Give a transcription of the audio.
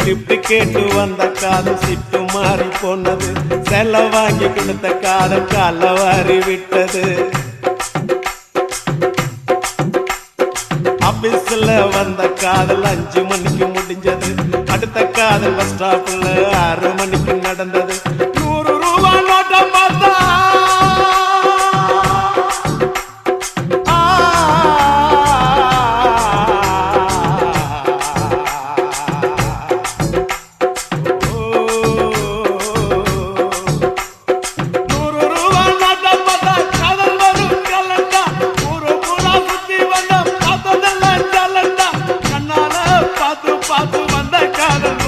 Lift கேட்டு வந்த காதல் சிட்டு மாறி போனது. செல வாங்கி கொடுத்த காதல் கால வாரி விட்டது. ஆபீஸ்ல வந்த காதல் 5 மணிக்கு முடிஞ்சது. அடுத்த காதல் பஸ் ஸ்டாப்ல 6 மணிக்கு நடந்தது. 100 ரூபாய் நோட்டை பார்த்தா பார்த்து வந்த காதல்